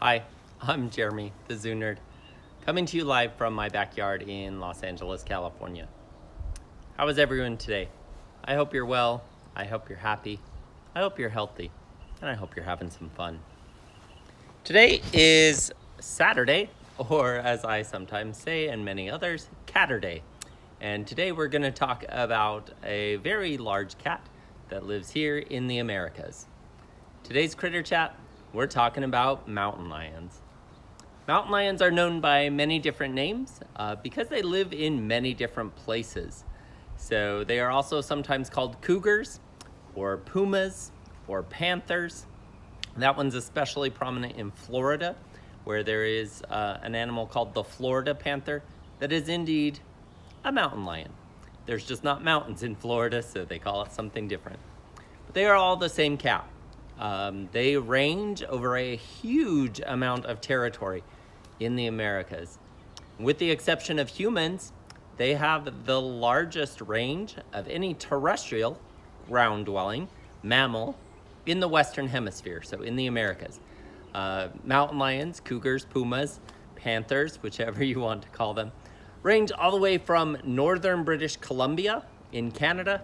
Hi, I'm Jeremy, the Zoo Nerd, coming to you live from my backyard in Los Angeles, California. How is everyone today? I hope you're well, I hope you're happy, I hope you're healthy, and I hope you're having some fun. Today is Saturday, or as I sometimes say, and many others, Catterday. And today we're going to talk about a very large cat that lives here in the Americas. Today's Critter Chat, we're talking about mountain lions. Mountain lions are known by many different names because they live in many different places. So they are also sometimes called Cougars or Pumas or Panthers. That one's especially prominent in Florida, where there is an animal called the Florida panther that is indeed a mountain lion. There's just not mountains in Florida, so they call it something different. But they are all the same cat. They range over a huge amount of territory in the Americas. With the exception of humans, they have the largest range of any terrestrial, ground-dwelling mammal in the Western Hemisphere, so in the Americas. Mountain lions, cougars, pumas, panthers, whichever you want to call them, range all the way from northern British Columbia in Canada,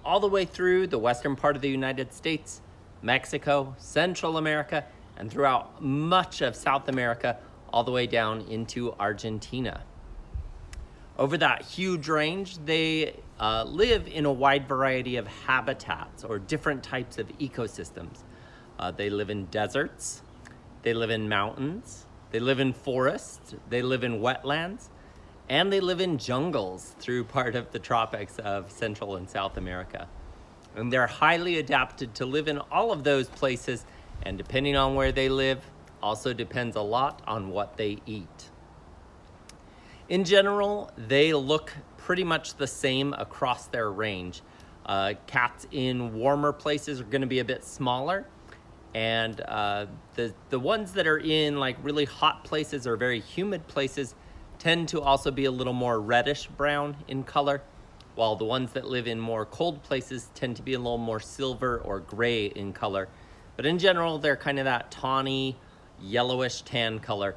all the way through the western part of the United States, Mexico, Central America, and throughout much of South America, all the way down into Argentina. Over that huge range, they live in a wide variety of habitats or different types of ecosystems. They live in deserts, they live in mountains, they live in forests, they live in wetlands, and they live in jungles through part of the tropics of Central and South America. And they're highly adapted to live in all of those places, and depending on where they live, also depends a lot on what they eat. In general, they look pretty much the same across their range. Cats in warmer places are going to be a bit smaller, and the ones that are in like really hot places or very humid places tend to also be a little more reddish brown in color, while the ones that live in more cold places tend to be a little more silver or gray in color. But in general, they're kind of that tawny, yellowish tan color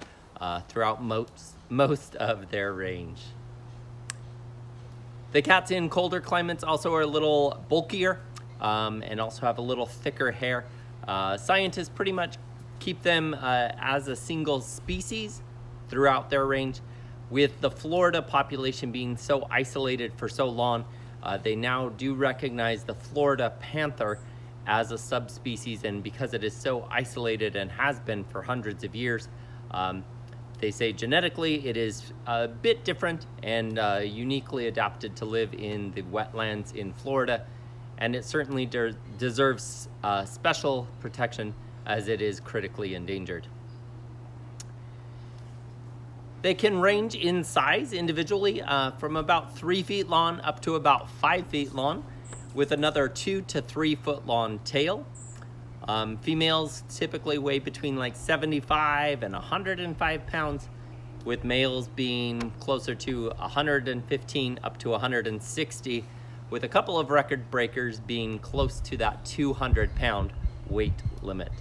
throughout most of their range. The cats in colder climates also are a little bulkier and also have a little thicker hair. Scientists pretty much keep them as a single species throughout their range. With the Florida population being so isolated for so long, they now do recognize the Florida panther as a subspecies, and because it is so isolated and has been for hundreds of years, they say genetically it is a bit different and uniquely adapted to live in the wetlands in Florida, and it certainly deserves special protection as it is critically endangered. They can range in size individually from about 3 feet long up to about 5 feet long, with another 2 to 3 foot long tail. Females typically weigh between like 75 and 105 pounds, with males being closer to 115 up to 160, with a couple of record breakers being close to that 200-pound weight limit.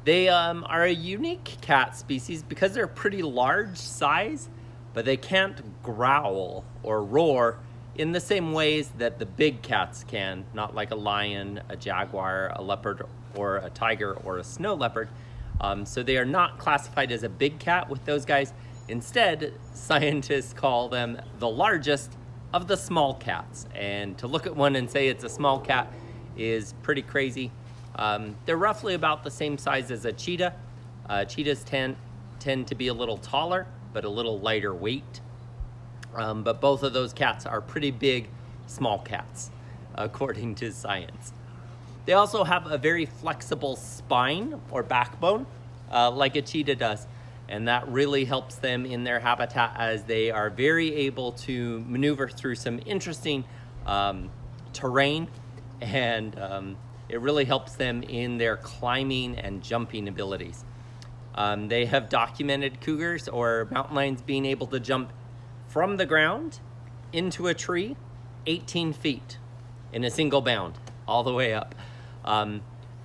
They are a unique cat species because they're pretty large size, but they can't growl or roar in the same ways that the big cats can, not like a lion, a jaguar, a leopard, or a tiger, or a snow leopard. So they are not classified as a big cat with those guys. Instead, scientists call them the largest of the small cats. And to look at one and say it's a small cat is pretty crazy. They're roughly about the same size as a cheetah. Cheetahs tend to be a little taller, but a little lighter weight. But both of those cats are pretty big, small cats, according to science. They also have a very flexible spine or backbone, like a cheetah does. And that really helps them in their habitat as they are very able to maneuver through some interesting terrain, and it really helps them in their climbing and jumping abilities. They have documented cougars or mountain lions being able to jump from the ground into a tree 18 feet in a single bound all the way up.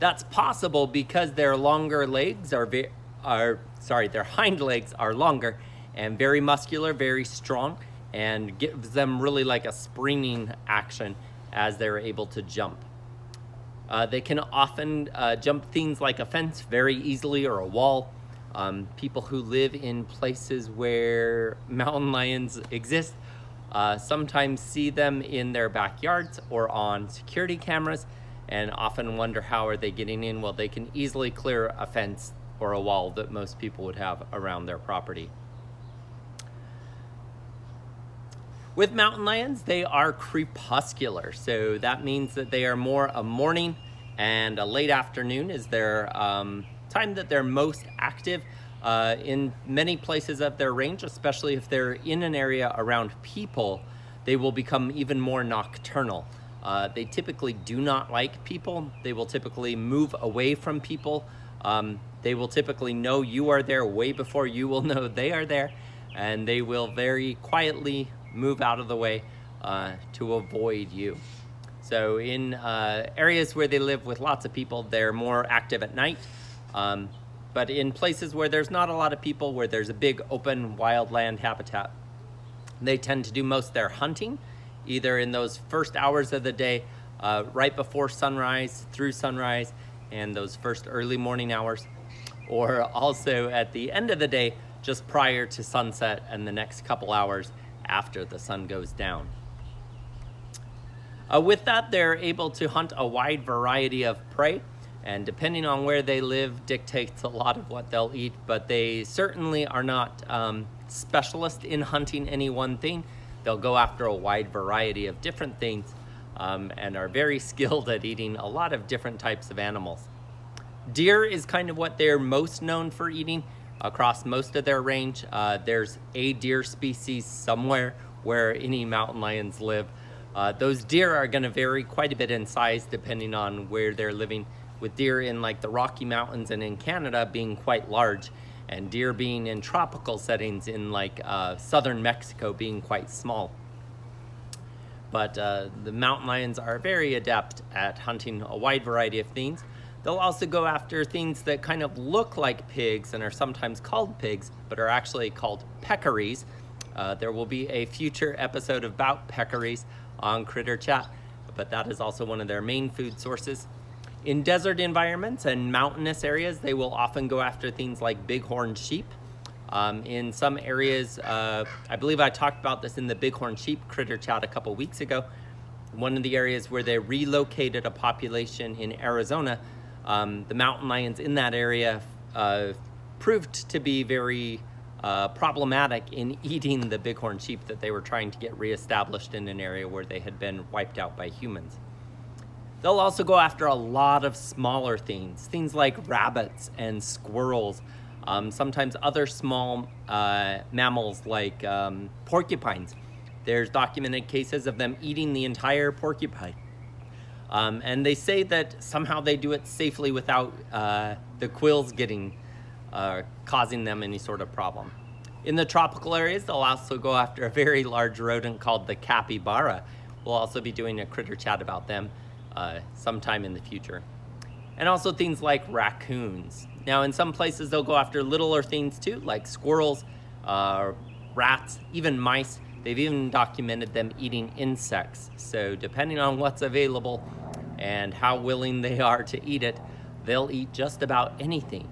That's possible because their longer legs their hind legs are longer and very muscular, very strong, and gives them really like a springing action as they're able to jump. They can often jump things like a fence very easily or a wall. People who live in places where mountain lions exist sometimes see them in their backyards or on security cameras and often wonder how are they getting in. Well, they can easily clear a fence or a wall that most people would have around their property. With mountain lions, they are crepuscular, so that means that they are more a morning and a late afternoon is their time that they're most active. In many places of their range, especially if they're in an area around people, they will become even more nocturnal. They typically do not like people. They will typically move away from people. They will typically know you are there way before you will know they are there, and they will very quietly move out of the way to avoid you. So in areas where they live with lots of people, they're more active at night. But in places where there's not a lot of people, where there's a big open wildland habitat, they tend to do most of their hunting, either in those first hours of the day, right before sunrise, through sunrise, and those first early morning hours, or also at the end of the day, just prior to sunset and the next couple hours after the sun goes down. With that, they're able to hunt a wide variety of prey, and depending on where they live dictates a lot of what they'll eat, but they certainly are not specialists in hunting any one thing. They'll go after a wide variety of different things and are very skilled at eating a lot of different types of animals. Deer is kind of what they're most known for eating across most of their range. There's a deer species somewhere where any mountain lions live. Those deer are going to vary quite a bit in size depending on where they're living, with deer in like the Rocky Mountains and in Canada being quite large, and deer being in tropical settings in like southern Mexico being quite small. But the mountain lions are very adept at hunting a wide variety of things. They'll also go after things that kind of look like pigs and are sometimes called pigs, but are actually called peccaries. There will be a future episode about peccaries on Critter Chat, but that is also one of their main food sources. In desert environments and mountainous areas, they will often go after things like bighorn sheep. In some areas, I believe I talked about this in the bighorn sheep Critter Chat a couple weeks ago. One of the areas where they relocated a population in Arizona, the mountain lions in that area proved to be very problematic in eating the bighorn sheep that they were trying to get reestablished in an area where they had been wiped out by humans. They'll also go after a lot of smaller things like rabbits and squirrels, sometimes other small mammals like porcupines. There's documented cases of them eating the entire porcupine. And they say that somehow they do it safely without the quills causing them any sort of problem. In the tropical areas, they'll also go after a very large rodent called the capybara. We'll also be doing a Critter Chat about them sometime in the future. And also things like raccoons. Now, in some places, they'll go after littler things too, like squirrels, rats, even mice. They've even documented them eating insects. So depending on what's available and how willing they are to eat it, they'll eat just about anything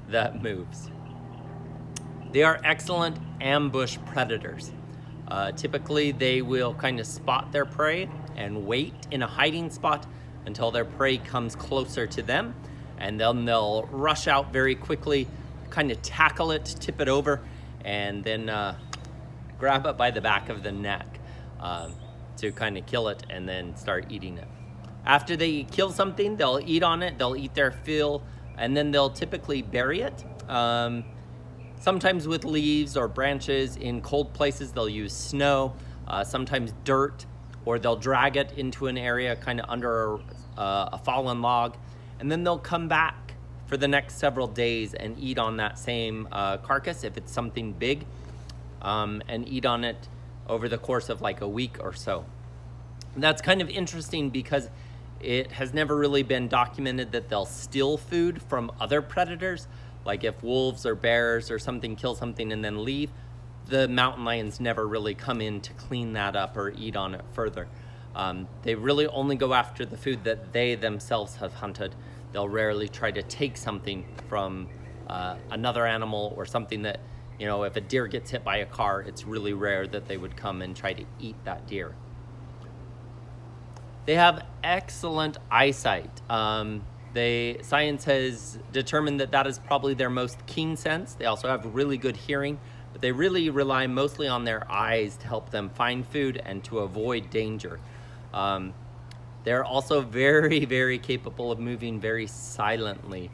that moves. They are excellent ambush predators. Typically, they will kind of spot their prey and wait in a hiding spot until their prey comes closer to them, and then they'll rush out very quickly, kind of tackle it, tip it over, and then grab it by the back of the neck to kind of kill it and then start eating it. After they kill something, they'll eat on it, they'll eat their fill, and then they'll typically bury it. Sometimes with leaves or branches. In cold places, they'll use snow, sometimes dirt, or they'll drag it into an area kind of under a fallen log, and then they'll come back for the next several days and eat on that same carcass if it's something big, and eat on it over the course of like a week or so. And that's kind of interesting because it has never really been documented that they'll steal food from other predators. Like if wolves or bears or something kill something and then leave, the mountain lions never really come in to clean that up or eat on it further. They really only go after the food that they themselves have hunted. They'll rarely try to take something from another animal or something that, you know, if a deer gets hit by a car, it's really rare that they would come and try to eat that deer. They have excellent eyesight. Science has determined that that is probably their most keen sense. They also have really good hearing, but they really rely mostly on their eyes to help them find food and to avoid danger. They're also very, very capable of moving very silently.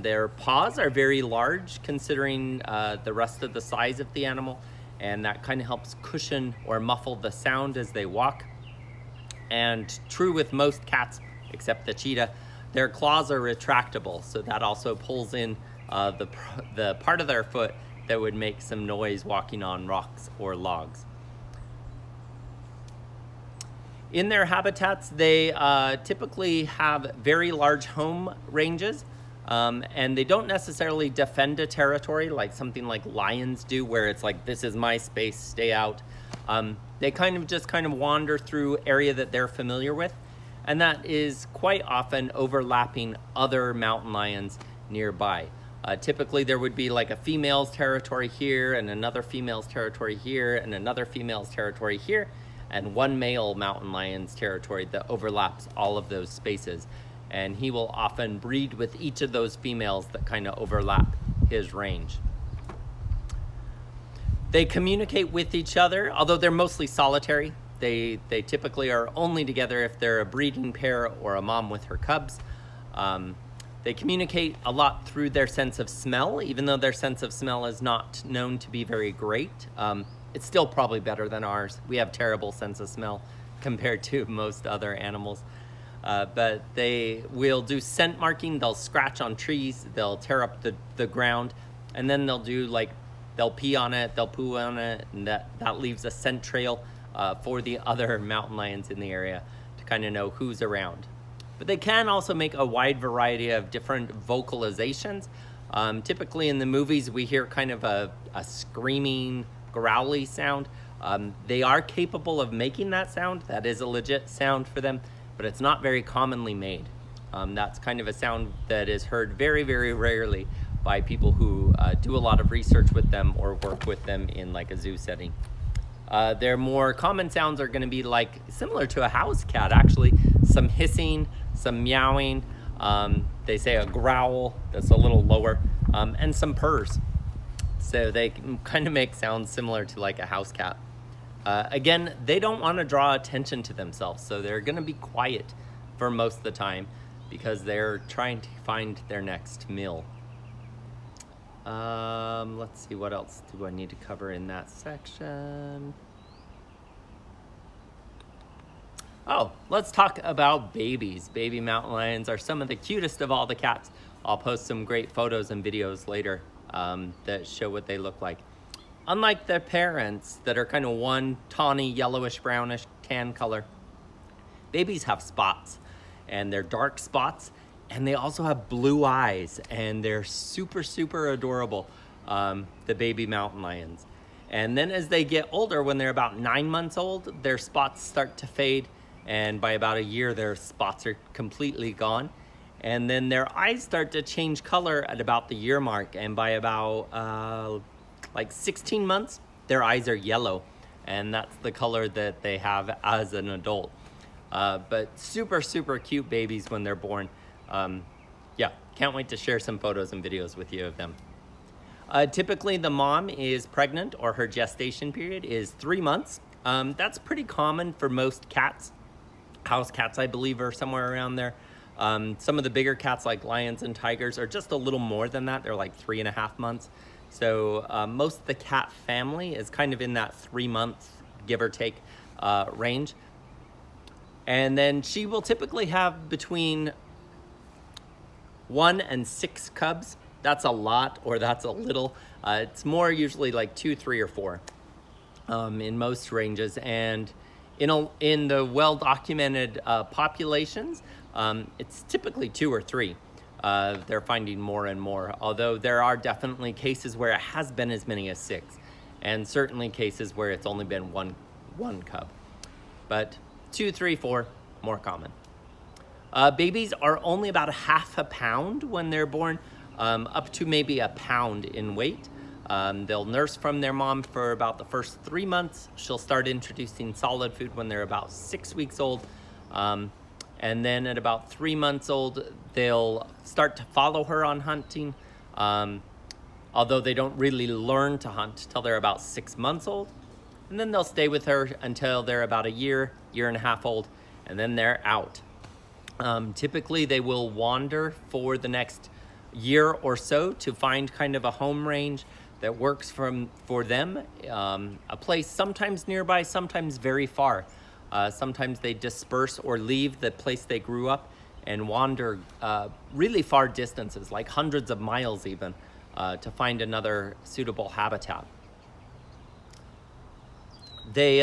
Their paws are very large considering the rest of the size of the animal, and that kind of helps cushion or muffle the sound as they walk. And true with most cats, except the cheetah, their claws are retractable, so that also pulls in the part of their foot that would make some noise walking on rocks or logs. In their habitats, they typically have very large home ranges, and they don't necessarily defend a territory like something like lions do, where it's like, this is my space, stay out. They kind of wander through area that they're familiar with, and that is quite often overlapping other mountain lions nearby. Typically there would be like a female's territory here and another female's territory here and another female's territory here, and one male mountain lion's territory that overlaps all of those spaces. And he will often breed with each of those females that kind of overlap his range. They communicate with each other, although they're mostly solitary. They typically are only together if they're a breeding pair or a mom with her cubs. They communicate a lot through their sense of smell, even though their sense of smell is not known to be very great. It's still probably better than ours. We have terrible sense of smell compared to most other animals. But they will do scent marking. They'll scratch on trees, they'll tear up the ground, and then they'll pee on it, they'll poo on it, and that leaves a scent trail for the other mountain lions in the area to kind of know who's around. But they can also make a wide variety of different vocalizations. Typically in the movies, we hear kind of a screaming, growly sound. They are capable of making that sound. That is a legit sound for them, but it's not very commonly made. That's kind of a sound that is heard very, very rarely by people who do a lot of research with them or work with them in like a zoo setting. Their more common sounds are going to be like similar to a house cat, actually. Some hissing, some meowing. They say a growl that's a little lower, and some purrs. So they can kind of make sounds similar to like a house cat. Again, they don't want to draw attention to themselves, so they're going to be quiet for most of the time because they're trying to find their next meal. Let's see, what else do I need to cover in that section? Oh, let's talk about babies. Baby mountain lions are some of the cutest of all the cats. I'll post some great photos and videos later that show what they look like. Unlike their parents that are kind of one tawny, yellowish, brownish, tan color, babies have spots, and they're dark spots, and they also have blue eyes, and they're super, super adorable, the baby mountain lions. And then as they get older, when they're about 9 months old, their spots start to fade, and by about a year, their spots are completely gone. And then their eyes start to change color at about the year mark, and by about like 16 months, their eyes are yellow, and that's the color that they have as an adult. But super, super cute babies when they're born. Yeah, can't wait to share some photos and videos with you of them. Typically the mom is pregnant, or her gestation period is 3 months. That's pretty common for most cats. House cats, I believe, are somewhere around there. Some of the bigger cats like lions and tigers are just a little more than that. They're like 3.5 months. So most of the cat family is kind of in that 3 month, give or take, range. And then she will typically have between 1 and 6 cubs. That's a lot, or that's a little. It's more usually like 2, 3, or 4 in most ranges. And In the well-documented populations, it's typically 2 or 3. They're finding more and more, although there are definitely cases where it has been as many as 6, and certainly cases where it's only been one cub. But 2, 3, 4, more common. Babies are only about 1/2 pound when they're born, up to maybe 1 pound in weight. They'll nurse from their mom for about the first 3 months. She'll start introducing solid food when they're about 6 weeks old. And then at about 3 months old, they'll start to follow her on hunting, although they don't really learn to hunt till they're about 6 months old. And then they'll stay with her until they're about a year and a half old, and then they're out. Typically, they will wander for the next year or so to find kind of a home range that works for them, a place sometimes nearby, sometimes very far. Sometimes they disperse or leave the place they grew up and wander really far distances, like hundreds of miles even, to find another suitable habitat. They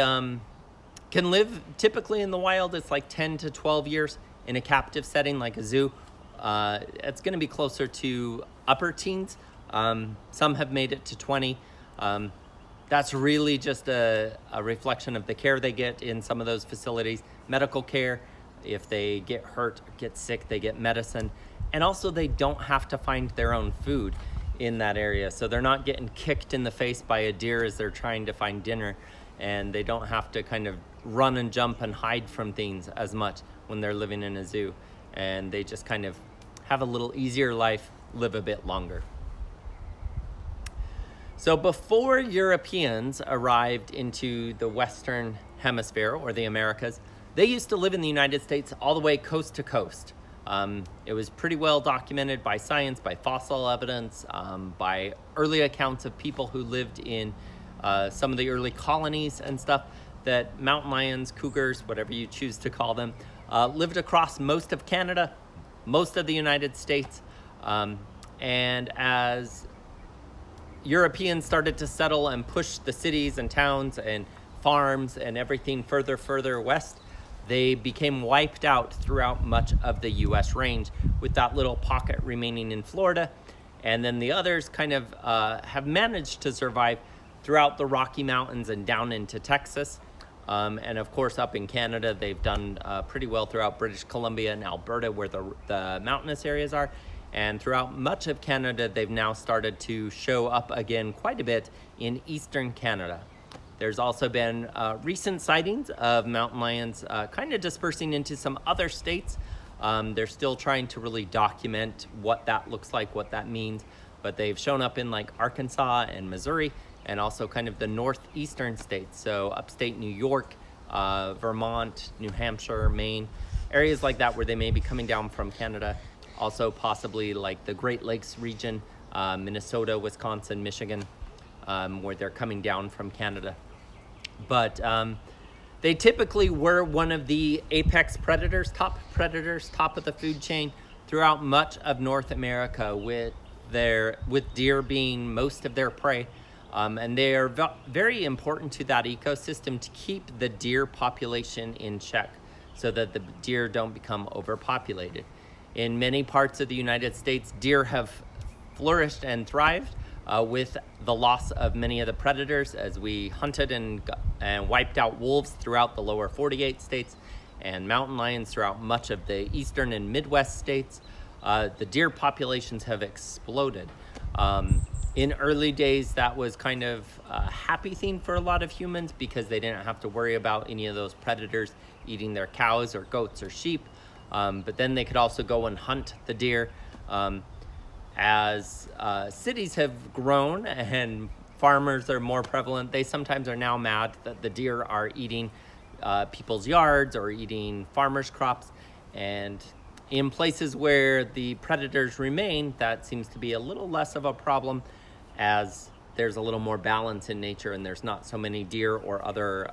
can live typically in the wild. It's like 10 to 12 years. In a captive setting like a zoo, it's going to be closer to upper teens. Some have made it to 20. That's really just a reflection of the care they get in some of those facilities. Medical care, if they get hurt, get sick, they get medicine. And also they don't have to find their own food in that area. So they're not getting kicked in the face by a deer as they're trying to find dinner. And they don't have to kind of run and jump and hide from things as much when they're living in a zoo. And they just kind of have a little easier life, live a bit longer. So before Europeans arrived into the Western Hemisphere or the Americas, they used to live in the United States all the way coast to coast. It was pretty well documented by science, by fossil evidence, by early accounts of people who lived in some of the early colonies and stuff, that mountain lions, cougars, whatever you choose to call them, lived across most of Canada, most of the United States. And as Europeans started to settle and push the cities and towns and farms and everything further west, they became wiped out throughout much of the US range, with that little pocket remaining in Florida. And then the others kind of have managed to survive throughout the Rocky Mountains and down into Texas. And of course, up in Canada, they've done pretty well throughout British Columbia and Alberta, where the mountainous areas are. And throughout much of Canada, they've now started to show up again quite a bit in eastern Canada. There's also been recent sightings of mountain lions kind of dispersing into some other states. They're still trying to really document what that looks like, what that means. But they've shown up in like Arkansas and Missouri, and also kind of the northeastern states. So upstate New York, Vermont, New Hampshire, Maine, areas like that where they may be coming down from Canada. Also possibly like the Great Lakes region, Minnesota, Wisconsin, Michigan, where they're coming down from Canada. But they typically were one of the apex predators, top of the food chain throughout much of North America, with deer being most of their prey. And they are very important to that ecosystem to keep the deer population in check so that the deer don't become overpopulated. In many parts of the United States, deer have flourished and thrived with the loss of many of the predators, as we hunted and wiped out wolves throughout the lower 48 states and mountain lions throughout much of the eastern and Midwest states. The deer populations have exploded. In early days, that was kind of a happy thing for a lot of humans because they didn't have to worry about any of those predators eating their cows or goats or sheep. But then they could also go and hunt the deer. As cities have grown and farmers are more prevalent, they sometimes are now mad that the deer are eating people's yards or eating farmers' crops. And in places where the predators remain, that seems to be a little less of a problem, as there's a little more balance in nature and there's not so many deer or other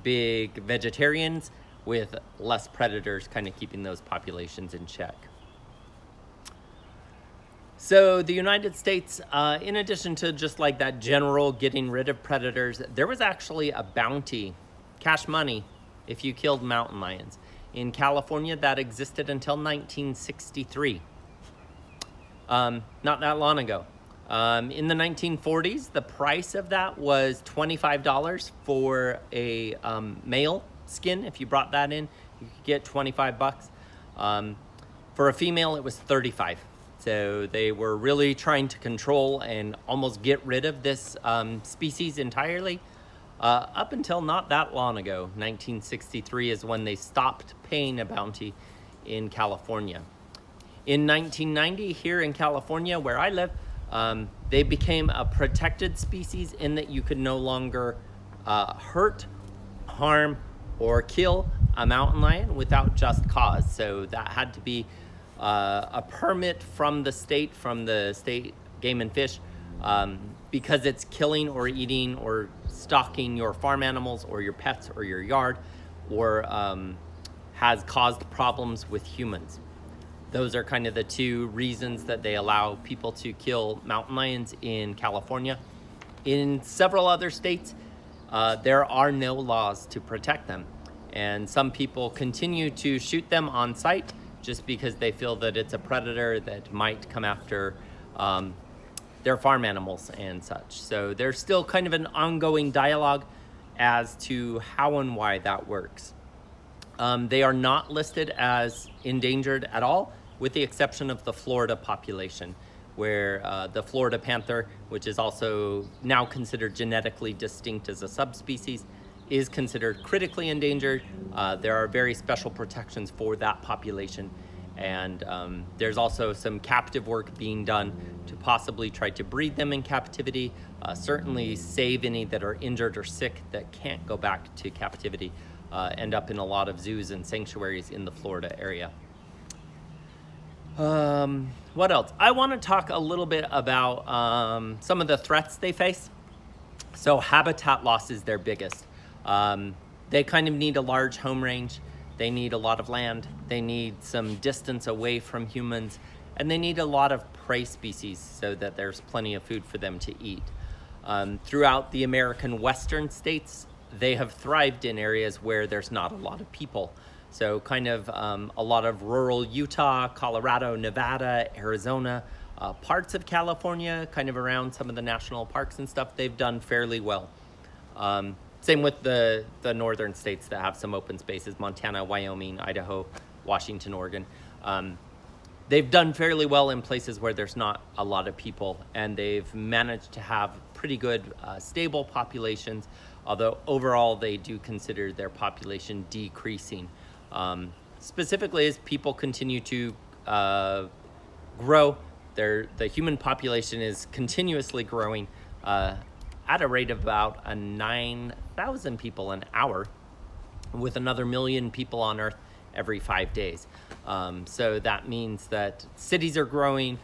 big vegetarians, with less predators kind of keeping those populations in check. So the United States, in addition to just like that general getting rid of predators, there was actually a bounty cash money if you killed mountain lions. In California, that existed until 1963. Not that long ago. In the 1940s, the price of that was $25 for a male skin. If you brought that in, you could get 25 bucks. For a female, it was 35. So they were really trying to control and almost get rid of this species entirely. Up until not that long ago, 1963 is when they stopped paying a bounty in California. In 1990, here in California, where I live, they became a protected species in that you could no longer hurt, harm, or kill a mountain lion without just cause. So that had to be a permit from the state Game and Fish, because it's killing or eating or stalking your farm animals or your pets or your yard, or has caused problems with humans. Those are kind of the two reasons that they allow people to kill mountain lions in California. In several other states, there are no laws to protect them. And some people continue to shoot them on sight just because they feel that it's a predator that might come after their farm animals and such. So there's still kind of an ongoing dialogue as to how and why that works. They are not listed as endangered at all, with the exception of the Florida population, where the Florida panther, which is also now considered genetically distinct as a subspecies, is considered critically endangered. There are very special protections for that population. And there's also some captive work being done to possibly try to breed them in captivity, certainly save any that are injured or sick that can't go back to captivity, end up in a lot of zoos and sanctuaries in the Florida area. What else? I want to talk a little bit about some of the threats they face. So habitat loss is their biggest. They kind of need a large home range. They need a lot of land. They need some distance away from humans, and they need a lot of prey species so that there's plenty of food for them to eat. Throughout the American Western states, they have thrived in areas where there's not a lot of people. So kind of a lot of rural Utah, Colorado, Nevada, Arizona, parts of California, kind of around some of the national parks and stuff, they've done fairly well. Same with the northern states that have some open spaces, Montana, Wyoming, Idaho, Washington, Oregon. They've done fairly well in places where there's not a lot of people, and they've managed to have pretty good stable populations, although overall they do consider their population decreasing. Specifically as people continue to grow, the human population is continuously growing at a rate of about 9,000 people an hour, with another million people on Earth every 5 days. So that means that cities are growing,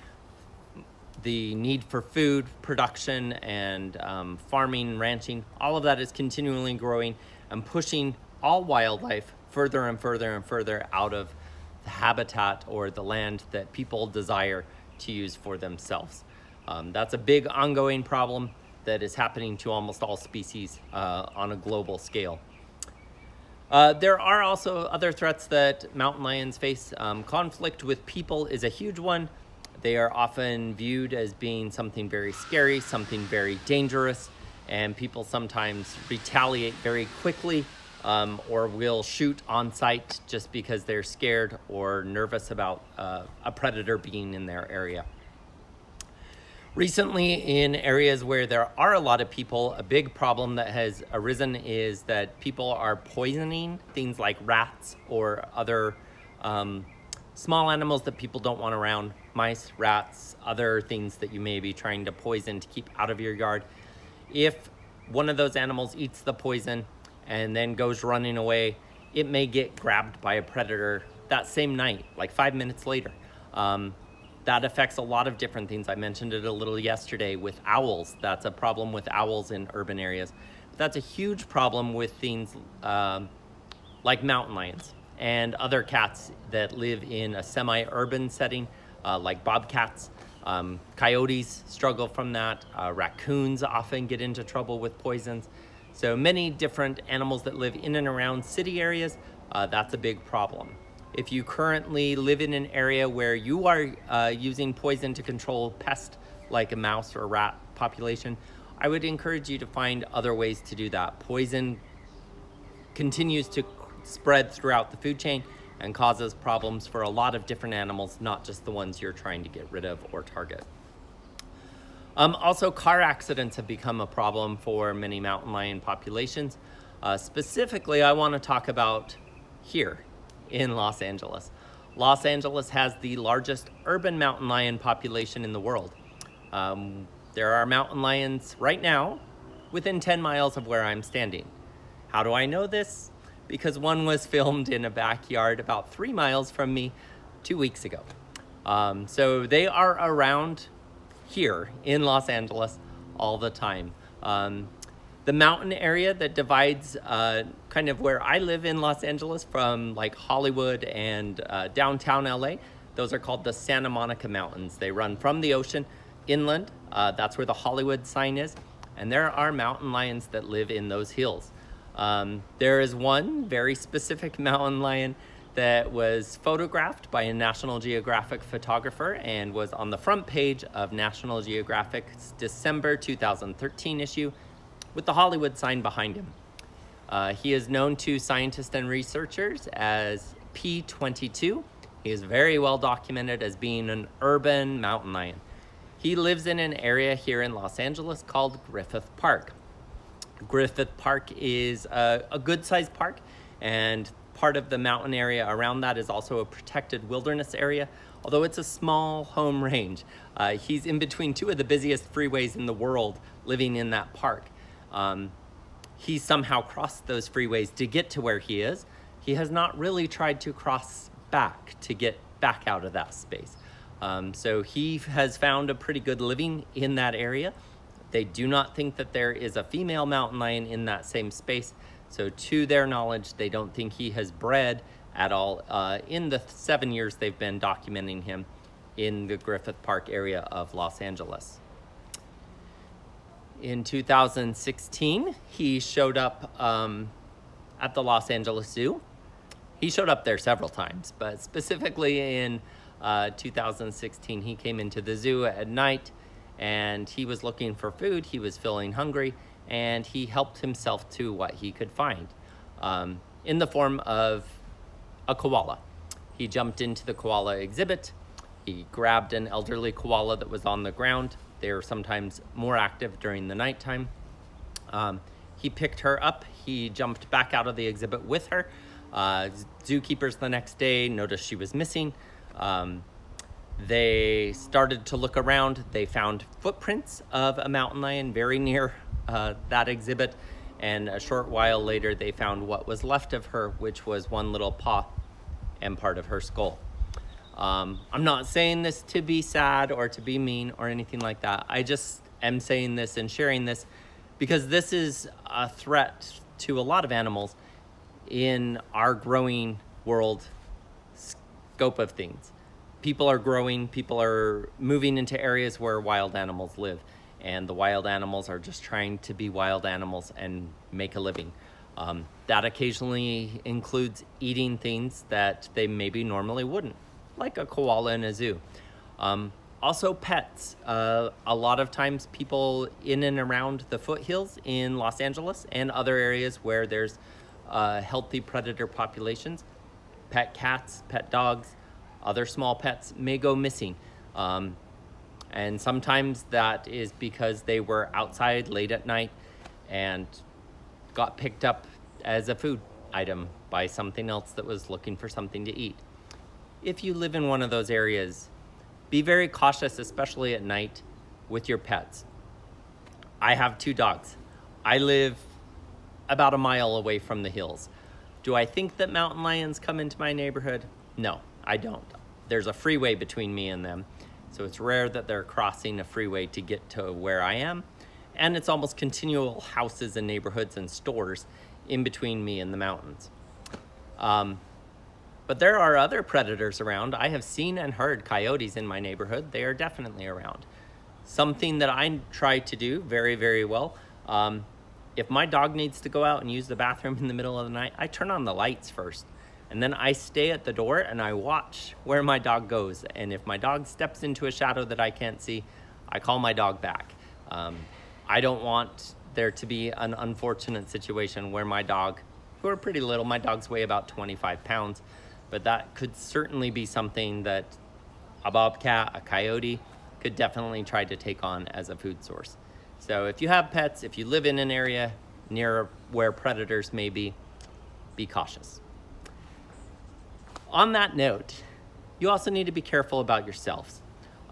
the need for food production and farming, ranching, all of that is continually growing and pushing all wildlife further and further and further out of the habitat or the land that people desire to use for themselves. That's a big ongoing problem that is happening to almost all species on a global scale. There are also other threats that mountain lions face. Conflict with people is a huge one. They are often viewed as being something very scary, something very dangerous, and people sometimes retaliate very quickly or will shoot on sight just because they're scared or nervous about a predator being in their area. Recently, in areas where there are a lot of people, a big problem that has arisen is that people are poisoning things like rats or other small animals that people don't want around, mice, rats, other things that you may be trying to poison to keep out of your yard. If one of those animals eats the poison and then goes running away, it may get grabbed by a predator that same night, like 5 minutes later. That affects a lot of different things. I mentioned it a little yesterday with owls. That's a problem with owls in urban areas. But that's a huge problem with things like mountain lions and other cats that live in a semi-urban setting, like bobcats. Coyotes struggle from that. Raccoons often get into trouble with poisons. So many different animals that live in and around city areas, that's a big problem. If you currently live in an area where you are using poison to control pests like a mouse or rat population, I would encourage you to find other ways to do that. Poison continues to spread throughout the food chain and causes problems for a lot of different animals, not just the ones you're trying to get rid of or target. Also, car accidents have become a problem for many mountain lion populations. Specifically, I want to talk about here in Los Angeles. Los Angeles has the largest urban mountain lion population in the world. There are mountain lions right now within 10 miles of where I'm standing. How do I know this? Because one was filmed in a backyard about 3 miles from me 2 weeks ago. So they are around here in Los Angeles all the time. The mountain area that divides kind of where I live in Los Angeles from like Hollywood and downtown LA, those are called the Santa Monica Mountains. They run from the ocean inland. That's where the Hollywood sign is. And there are mountain lions that live in those hills. There is one very specific mountain lion that was photographed by a National Geographic photographer and was on the front page of National Geographic's December 2013 issue with the Hollywood sign behind him. He is known to scientists and researchers as P22. He is very well documented as being an urban mountain lion. He lives in an area here in Los Angeles called Griffith Park. Griffith Park is a good-sized park, and part of the mountain area around that is also a protected wilderness area, although it's a small home range. He's in between two of the busiest freeways in the world living in that park. He somehow crossed those freeways to get to where he is. He has not really tried to cross back to get back out of that space. So he has found a pretty good living in that area. They do not think that there is a female mountain lion in that same space. So to their knowledge, they don't think he has bred at all in the 7 years they've been documenting him in the Griffith Park area of Los Angeles. In 2016, he showed up at the Los Angeles Zoo. He showed up there several times, but specifically in 2016, he came into the zoo at night and he was looking for food. He was feeling hungry, and he helped himself to what he could find in the form of a koala. He jumped into the koala exhibit. He grabbed an elderly koala that was on the ground. They are sometimes more active during the nighttime. He picked her up. He jumped back out of the exhibit with her. Zookeepers the next day noticed she was missing. They started to look around. They found footprints of a mountain lion very near that exhibit, and a short while later they found what was left of her, which was one little paw and part of her skull. I'm not saying this to be sad or to be mean or anything like that. I just am saying this and sharing this because this is a threat to a lot of animals in our growing world scope of things. People are growing, people are moving into areas where wild animals live, and the wild animals are just trying to be wild animals and make a living. That occasionally includes eating things that they maybe normally wouldn't, like a koala in a zoo. Also pets. A lot of times people in and around the foothills in Los Angeles and other areas where there's healthy predator populations, pet cats, pet dogs, other small pets may go missing. And sometimes that is because they were outside late at night and got picked up as a food item by something else that was looking for something to eat. If you live in one of those areas, be very cautious, especially at night, with your pets. I have 2 dogs. I live about a mile away from the hills. Do I think that mountain lions come into my neighborhood? No, I don't. There's a freeway between me and them, so it's rare that they're crossing a freeway to get to where I am, and it's almost continual houses and neighborhoods and stores in between me and the mountains. But there are other predators around. I have seen and heard coyotes in my neighborhood. They are definitely around. Something that I try to do very, very well If my dog needs to go out and use the bathroom in the middle of the night, I turn on the lights first. And then I stay at the door and I watch where my dog goes. And if my dog steps into a shadow that I can't see, I call my dog back. I don't want there to be an unfortunate situation where my dog, who are pretty little, my dogs weigh about 25 pounds, but that could certainly be something that a bobcat, a coyote, could definitely try to take on as a food source. So if you have pets, if you live in an area near where predators may be cautious. On that note, you also need to be careful about yourselves.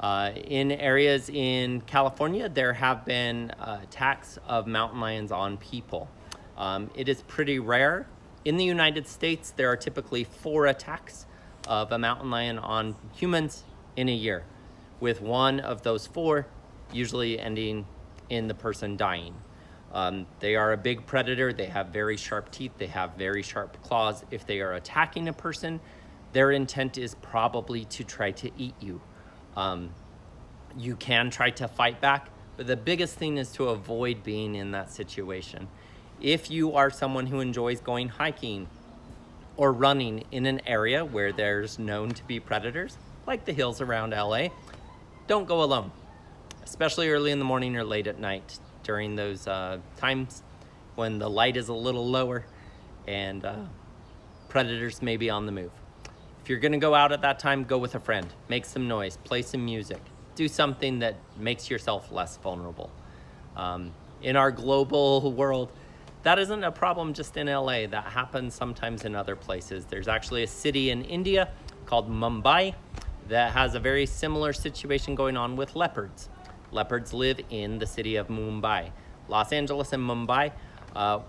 In areas in California, there have been attacks of mountain lions on people. It is pretty rare. In the United States, there are typically 4 attacks of a mountain lion on humans in a year, with one of those 4 usually ending in the person dying. They are a big predator. They have very sharp teeth. They have very sharp claws. If they are attacking a person, their intent is probably to try to eat you. You can try to fight back, but the biggest thing is to avoid being in that situation. If you are someone who enjoys going hiking or running in an area where there's known to be predators, like the hills around LA, don't go alone, especially early in the morning or late at night during those times when the light is a little lower and predators may be on the move. If you're gonna go out at that time, go with a friend, make some noise, play some music, do something that makes yourself less vulnerable. In our global world, that isn't a problem just in LA, that happens sometimes in other places. There's actually a city in India called Mumbai that has a very similar situation going on with leopards. Leopards live in the city of Mumbai. Los Angeles and Mumbai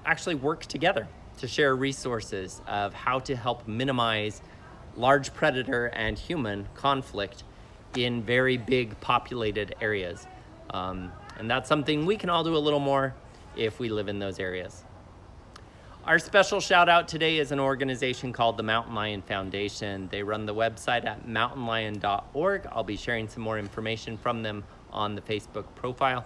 actually work together to share resources of how to help minimize large predator and human conflict in very big populated areas. And that's something we can all do a little more if we live in those areas. Our special shout out today is an organization called the Mountain Lion Foundation. They run the website at mountainlion.org. I'll be sharing some more information from them on the Facebook profile.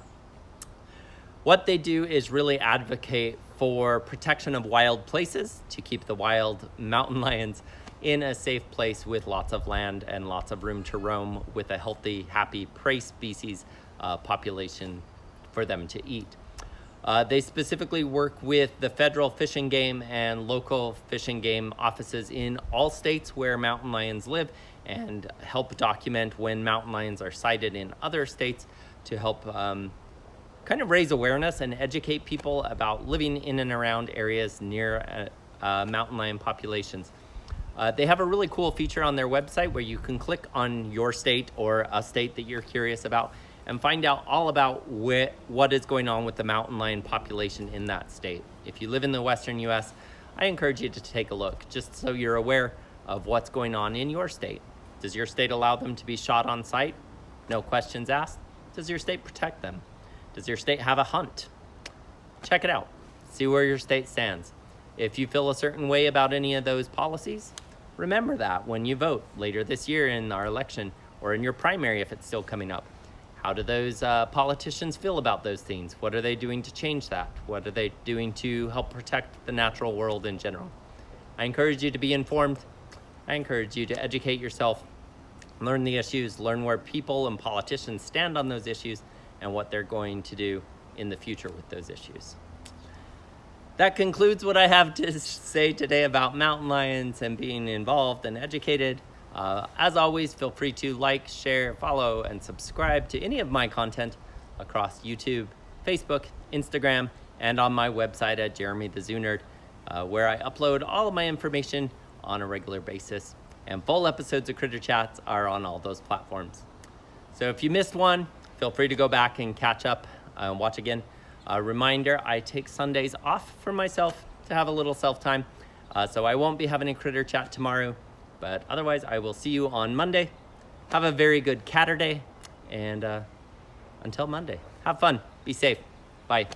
What they do is really advocate for protection of wild places to keep the wild mountain lions in a safe place with lots of land and lots of room to roam with a healthy, happy prey species population for them to eat. They specifically work with the federal fish and game and local fish and game offices in all states where mountain lions live and help document when mountain lions are sighted in other states to help kind of raise awareness and educate people about living in and around areas near mountain lion populations. They have a really cool feature on their website where you can click on your state or a state that you're curious about and find out all about what is going on with the mountain lion population in that state. If you live in the Western US, I encourage you to take a look just so you're aware of what's going on in your state. Does your state allow them to be shot on sight? No questions asked. Does your state protect them? Does your state have a hunt? Check it out. See where your state stands. If you feel a certain way about any of those policies, remember that when you vote later this year in our election or in your primary if it's still coming up. How do those politicians feel about those things? What are they doing to change that? What are they doing to help protect the natural world in general? I encourage you to be informed. I encourage you to educate yourself, learn the issues, learn where people and politicians stand on those issues and what they're going to do in the future with those issues. That concludes what I have to say today about mountain lions and being involved and educated. As always, feel free to like, share, follow, and subscribe to any of my content across YouTube, Facebook, Instagram, and on my website at Jeremy the Zoo Nerd, where I upload all of my information on a regular basis. And full episodes of Critter Chats are on all those platforms. So if you missed one, feel free to go back and catch up and watch again. A reminder, I take Sundays off for myself to have a little self-time. So I won't be having a Critter Chat tomorrow, but otherwise I will see you on Monday. Have a very good Catterday, and until Monday, have fun, be safe, bye.